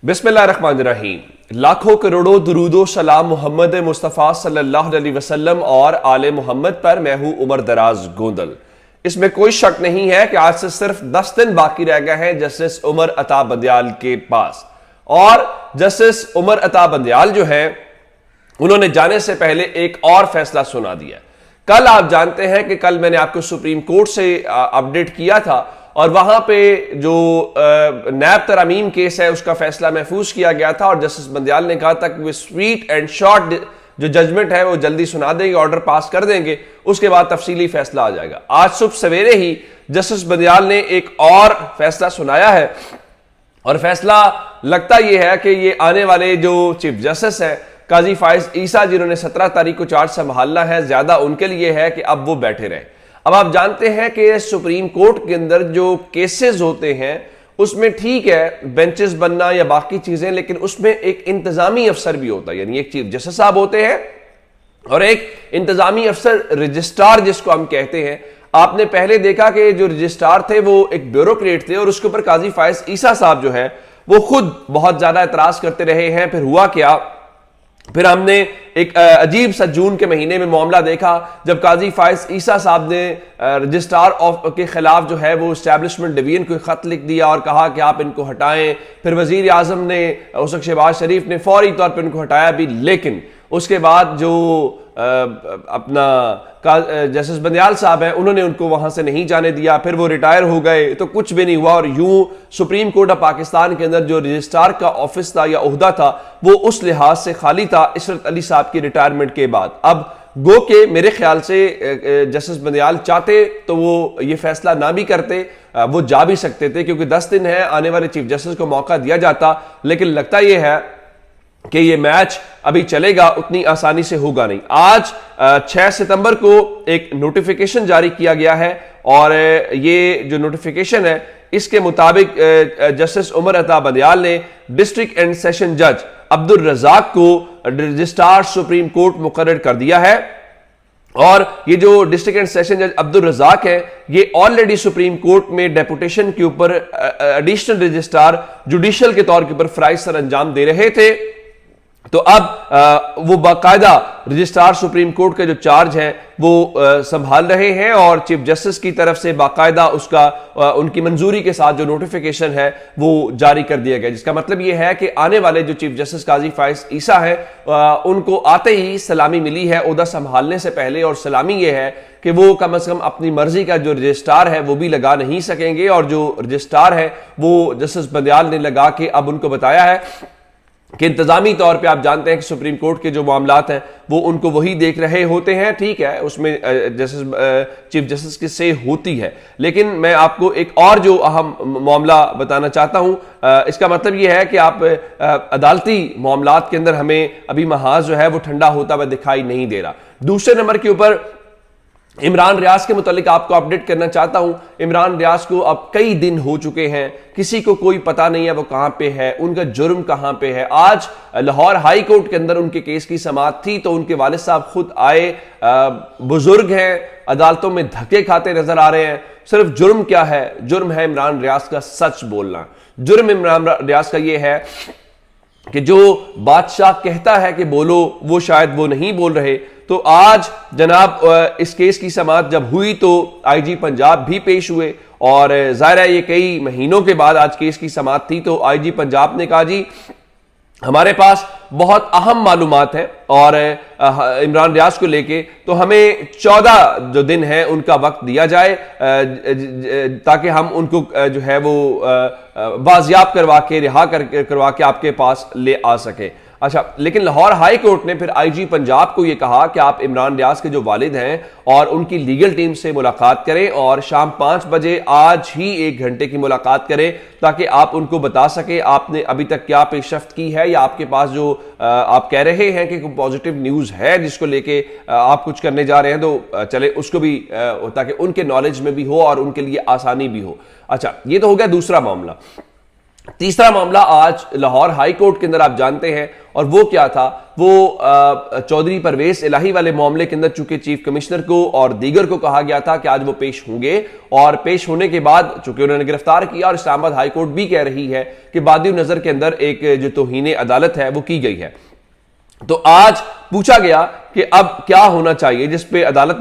बिस्मिल्लाहिर्रहमानिर्रहीम। लाखों करोड़ों दुरूदो सलाम मोहम्मद मुस्तफ़ा सल्लल्लाहु अलैहि वसल्लम और आले मोहम्मद पर। मैं हूं उमर दराज गोंदल। इसमें कोई शक नहीं है कि आज से सिर्फ 10 दिन बाकी रह गए हैं जस्टिस उमर अता बंदयाल के पास। और जस्टिस उमर अता बंदयाल जो है उन्होंने जाने से पहले एक और फैसला सुना दिया। कल आप जानते हैं कि कल मैंने आपको सुप्रीम कोर्ट से अपडेट किया था और वहां पे जो नैब तरमीम केस है उसका फैसला महफूज किया गया था और जस्टिस बंदयाल ने कहा था कि वे स्वीट एंड शॉर्ट जो जजमेंट है वो जल्दी सुना देंगे, ऑर्डर पास कर देंगे, उसके बाद तफसीली फैसला आ जाएगा। आज सुबह सवेरे ही जस्टिस बंदयाल ने एक और फैसला सुनाया है और फैसला लगता यह है कि ये आने वाले जो चीफ जस्टिस है काजी फाइज ईसा, जिन्होंने 17 तारीख को चार्ज संभालना है, ज्यादा उनके लिए है कि अब वो बैठे रहे। अब आप जानते हैं कि सुप्रीम कोर्ट के अंदर जो केसेस होते हैं उसमें ठीक है बेंचेस बनना या बाकी चीजें, लेकिन उसमें एक इंतजामी अफसर भी होता है, यानी एक चीफ जस्टिस साहब होते हैं और एक इंतजामी अफसर रजिस्ट्रार जिसको हम कहते हैं। आपने पहले देखा कि जो रजिस्ट्रार थे वो एक ब्यूरोक्रेट थे और उसके ऊपर काजी फाइज ईसा साहब जो है वो खुद बहुत ज्यादा एतराज करते रहे हैं। फिर हुआ क्या, फिर हमने एक अजीब सा जून के महीने में मामला देखा जब काजी फाइज ईसा साहब ने रजिस्ट्रार के खिलाफ जो है वो एस्टैब्लिशमेंट डिवीजन को खत लिख दिया और कहा कि आप इनको हटाएं। फिर वजीर आजम ने उस वक्त शहबाज शरीफ ने फौरी तौर पर इनको हटाया भी, लेकिन उसके बाद जो अपना जस्टिस बंदयाल साहब हैं उन्होंने उनको वहां से नहीं जाने दिया। फिर वो रिटायर हो गए तो कुछ भी नहीं हुआ और यूं सुप्रीम कोर्ट ऑफ पाकिस्तान के अंदर जो रजिस्ट्रार का ऑफिस था या ओहदा था वो उस लिहाज से खाली था इशरत अली साहब की रिटायरमेंट के बाद। अब गो के मेरे ख्याल से जस्टिस बंदयाल चाहते तो वो ये फैसला ना भी करते, वो जा भी सकते थे क्योंकि 10 दिन है, आने वाले चीफ जस्टिस को मौका दिया जाता। लेकिन लगता यह है कि ये मैच अभी चलेगा, उतनी आसानी से होगा नहीं। आज 6 सितंबर को एक नोटिफिकेशन जारी किया गया है और ये जो नोटिफिकेशन है इसके मुताबिक जस्टिस उमर अता बंदयाल ने डिस्ट्रिक्ट एंड सेशन जज अब्दुल रज़ाक को रजिस्ट्रार सुप्रीम कोर्ट मुकर्रर कर दिया है। और ये जो डिस्ट्रिक्ट एंड सेशन जज अब्दुल रज़ाक है ये ऑलरेडी सुप्रीम कोर्ट में डेपुटेशन के ऊपर एडिशनल रजिस्ट्रार जुडिशल के तौर के ऊपर फराइज सर अंजाम दे रहे थे। तो अब वो बाकायदा रजिस्ट्रार सुप्रीम कोर्ट के जो चार्ज है वो संभाल रहे हैं और चीफ जस्टिस की तरफ से बाकायदा उसका उनकी मंजूरी के साथ जो नोटिफिकेशन है वो जारी कर दिया गया, जिसका मतलब ये है कि आने वाले जो चीफ जस्टिस काजी फाइज ईसा है उनको आते ही सलामी मिली है ओहदा संभालने से पहले। और सलामी ये है कि वो कम से कम अपनी मर्जी का जो रजिस्ट्रार है वो भी लगा नहीं सकेंगे और जो रजिस्ट्रार है वो जस्टिस बंदयाल ने लगा के अब उनको बताया है कि इंतजामी तौर पे आप जानते हैं कि सुप्रीम कोर्ट के जो मामलात हैं वो उनको वही देख रहे होते हैं। ठीक है, उसमें चीफ जस्टिस की से होती है, लेकिन मैं आपको एक और जो अहम मामला बताना चाहता हूं। इसका मतलब ये है कि आप अदालती मामलात के अंदर हमें अभी महाज जो है वो ठंडा होता हुआ दिखाई नहीं दे रहा। दूसरे नंबर के ऊपर इमरान रियाज के मुतालिक आपको अपडेट करना चाहता हूं। इमरान रियाज को अब कई दिन हो चुके हैं, किसी को कोई पता नहीं है वो कहां पे है, उनका जुर्म कहां पे है। आज लाहौर हाई कोर्ट के अंदर उनके केस की समाअत थी तो उनके वालिद साहब खुद आए, बुजुर्ग हैं, अदालतों में धक्के खाते नजर आ रहे हैं। सिर्फ जुर्म क्या है? जुर्म है इमरान रियाज का सच बोलना। जुर्म इमरान रियाज का यह है कि जो बादशाह कहता है कि बोलो वो शायद वो नहीं बोल रहे। तो आज जनाब इस केस की समाअत जब हुई तो आईजी पंजाब भी पेश हुए और जाहिर है ये कई महीनों के बाद आज केस की समाअत थी। तो आईजी पंजाब ने कहा जी हमारे पास बहुत अहम मालूमात है और इमरान रियाज को लेके तो हमें 14 जो दिन है उनका वक्त दिया जाए ताकि हम उनको जो है वो बाजियाब करवा के रिहा करवा के आपके पास ले आ सके। अच्छा, लेकिन लाहौर हाई कोर्ट ने फिर आईजी पंजाब को यह कहा कि आप इमरान रियाज के जो वालिद हैं और उनकी लीगल टीम से मुलाकात करें और शाम 5 बजे आज ही 1 घंटे की मुलाकात करें ताकि आप उनको बता सके आपने अभी तक क्या पेशरफ्त की है या आपके पास जो आप कह रहे हैं कि पॉजिटिव न्यूज है जिसको लेके आप कुछ करने जा रहे हैं तो चले उसको भी ताकि उनके नॉलेज में भी हो और उनके लिए आसानी भी हो। अच्छा, ये तो हो गया दूसरा मामला। तीसरा मामला आज लाहौर हाई कोर्ट के अंदर आप जानते हैं, और वो क्या था, वो चौधरी परवेज इलाही वाले मामले के अंदर चूंकि चीफ कमिश्नर को और दीगर को कहा गया था कि आज वो पेश होंगे, और पेश होने के बाद चूंकि उन्होंने गिरफ्तार किया, और इस्लामाबाद हाई कोर्ट भी कह रही है कि बादी नजर के अंदर एक जो तौहीन अदालत है वो की गई है। तो आज पूछा गया कि अब क्या होना चाहिए, जिस पे अदालत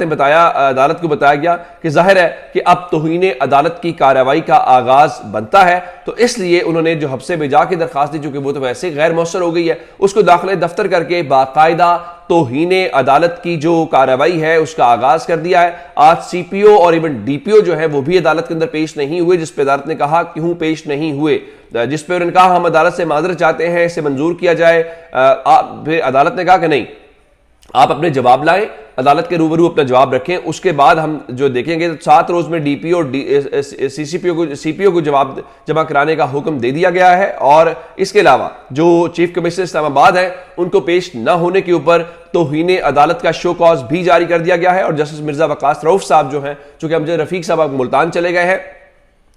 को बताया गया कि जाहिर है कि अब तौहीन अदालत की कार्रवाई का आगाज बनता है, तो इसलिए उन्होंने जो हब्से में जाके दरखास्त दी, चूंकि वो तो वैसे गैर मौसर हो गई है, उसको दाखिले दफ्तर करके बाकायदा तौहीन अदालत की जो कार्रवाई है उसका आगाज कर दिया है। आज सीपीओ और इवन डीपीओ जो है वो भी अदालत के अंदर पेश नहीं हुए, जिसपे अदालत ने कहा क्यों पेश नहीं हुए, जिसपे उन्होंने कहा हम अदालत से माजरत चाहते हैं, इसे मंजूर किया जाए। फिर अदालत ने कहा कि नहीं, आप अपने जवाब लाएं, अदालत के रूबरू अपना जवाब रखें, उसके बाद हम जो देखेंगे। 7 रोज में डीपीओ और सीपीओ को जवाब जमा कराने का हुक्म दे दिया गया है, और इसके अलावा जो चीफ कमिश्नर इस्लामाबाद है उनको पेश न होने के ऊपर तौहीन अदालत का शो कॉज भी जारी कर दिया गया है। और जस्टिस मिर्जा वकास रऊफ साहब जो हैं, चूंकि अमजद रफीक साहब अब मुल्तान चले गए हैं,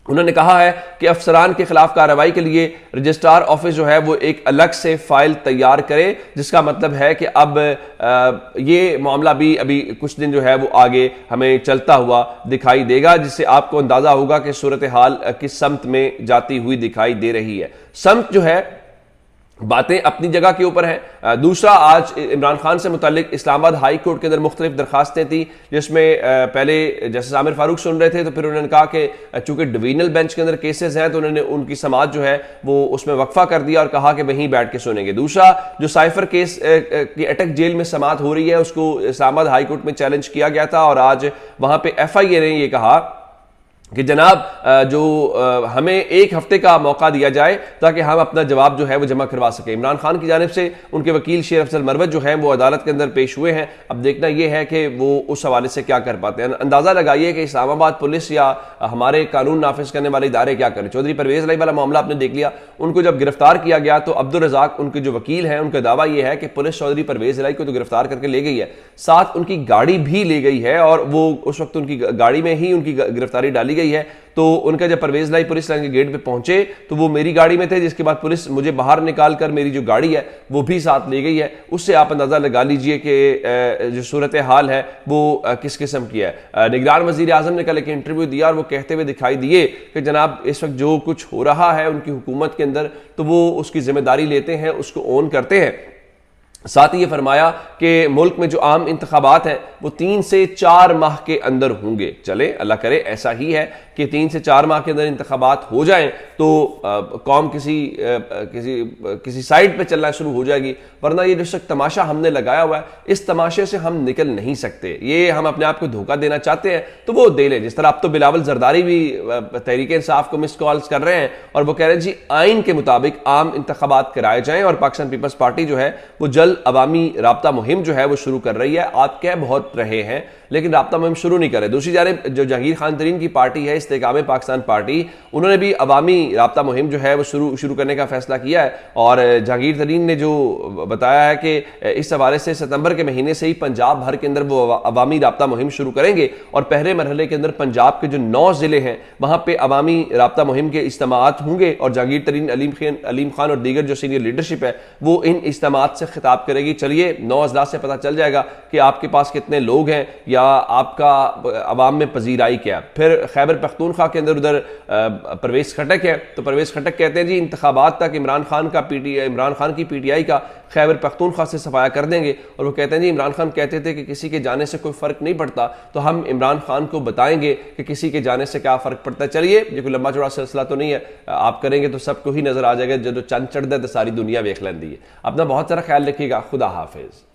उन्होंने कहा है कि अफसरान के खिलाफ कार्रवाई के लिए रजिस्ट्रार ऑफिस जो है वो एक अलग से फाइल तैयार करे, जिसका मतलब है कि अब ये मामला भी अभी कुछ दिन जो है वो आगे हमें चलता हुआ दिखाई देगा, जिससे आपको अंदाजा होगा कि सूरत हाल किस समत में जाती हुई दिखाई दे रही है। समत जो है, बातें अपनी जगह के ऊपर हैं। दूसरा, आज इमरान खान से मुतालिक इस्लामाबाद हाई कोर्ट के अंदर मुख्तलिफ दरखास्तें थी, जिसमें पहले जैसे आमिर फारूक सुन रहे थे, तो फिर उन्होंने कहा कि चूंकि डिवीजनल बेंच के अंदर केसेस हैं तो उन्होंने उनकी समाअत जो है वो उसमें वक्फा कर दिया और कहा कि वहीं बैठ के सुनेंगे। दूसरा, जो साइफर केस की अटक जेल में समाअत हो रही है उसको इस्लामाबाद हाई कोर्ट में चैलेंज किया गया था, और आज वहां पर FIA ने यह कहा कि जनाब हमें 1 हफ्ते का मौका दिया जाए ताकि हम अपना जवाब जो है वो जमा करवा सकें। इमरान खान की जानिब से उनके वकील शेर अफजल मरवत जो हैं वो अदालत के अंदर पेश हुए हैं। अब देखना यह है कि वो उस हवाले से क्या कर पाते हैं। अंदाजा लगाइए कि इस्लामाबाद पुलिस या हमारे कानून नाफिज करने वाले इदारे क्या करें। चौधरी परवेज इलाही वाला मामला आपने देख लिया, उनको जब गिरफ्तार किया गया तो अब्दुल रज़ाक उनके जो वकील हैं उनका दावा यह है कि पुलिस चौधरी परवेज इलाही को तो गिरफ्तार करके ले गई है, साथ उनकी गाड़ी भी ले गई है, और वो उस वक्त उनकी गाड़ी में ही उनकी गिरफ्तारी डाली गई है। तो उनका जब परवेज लाई पुलिस लाइन के गेट पे पहुंचे तो वो मेरी गाड़ी में थे, जिसके बाद पुलिस मुझे बाहर निकाल कर मेरी जो गाड़ी है वो भी साथ ले गई है। उससे आप अंदाजा लगा लीजिए कि जो सूरत हाल है वो किस किस्म की है। निगरान वजीर आजम ने कल एक इंटरव्यू दिया और वो कहते हुए दिखाई दिए कि जनाब इस वक्त जो कुछ हो रहा है उनकी हुकूमत के अंदर तो वो उसकी जिम्मेदारी लेते हैं, उसको ओन करते हैं। साथ ही ये फरमाया कि मुल्क में जो आम इंतखाबात हैं वो 3 से 4 माह के अंदर होंगे। चले अल्लाह करे ऐसा ही है कि 3 से 4 माह के अंदर इंतखाबात हो जाएं तो कौम किसी साइड पे चलना शुरू हो जाएगी, वरना ये जो तमाशा हमने लगाया हुआ है इस तमाशे से हम निकल नहीं सकते। ये हम अपने आप को धोखा देना चाहते हैं तो वो दे लें। जिस तरह अब तो बिलावल जरदारी भी तहरीक इंसाफ को मिस कॉल्स कर रहे हैं और वो कह रहे हैं जी आइन के मुताबिक आम इंतखाबात कराए जाएं, और पाकिस्तान पीपल्स पार्टी जो है वो जल्द अवामी राब्ता मुहिम जो है वो शुरू कर रही है। आप कह बहुत रहे हैं लेकिन राब्ता मुहिम शुरू नहीं कर रहे। दूसरी जानिब जो जहांगीर खान तरीन की पार्टी है इस्तेकाम पाकिस्तान पार्टी, उन्होंने भी अवामी राब्ता मुहिम जो है वो शुरू करने का फैसला किया है, और जहांगीर तरीन ने जो बताया है कि इस हवाले से सितंबर के महीने से ही पंजाब भर के अंदर वो अवामी राब्ता मुहिम शुरू करेंगे, और पहले मरहले के अंदर पंजाब के जो 9 जिले हैं वहां पर अवामी राब्ता मुहिम के इज्तिमात होंगे, और जहांगीर तरीन, अलीम खान और दीगर जो सीनियर लीडरशिप है वो इन इज्तिमात से खिताब करेगी। चलिए 9 अजलास से पता चल जाएगा कि आपके पास कितने लोग हैं या आपका अवाम में पजीराई क्या। फिर खैबर पख्तूनख्वा के अंदर उधर परवेज खटक है, तो परवेज खटक कहते हैं जी इंतखाबात तक इमरान खान की PTI का खैबर पख्तूनख्वा से सफाया कर देंगे, और वो कहते हैं जी इमरान खान कहते थे कि किसी के जाने से कोई फर्क नहीं पड़ता, तो हम इमरान खान को बताएंगे कि किसी के जाने से क्या फर्क पड़ता है। चलिए ये कोई लंबा चौड़ा सिलसिला तो नहीं है, आप करेंगे तो सबको ही नजर आ जाएगा, जो चंद चढ़ दे तो सारी दुनिया वेख लेंदी है। अपना बहुत सारा ख्याल रखिएगा। खुदा हाफिज।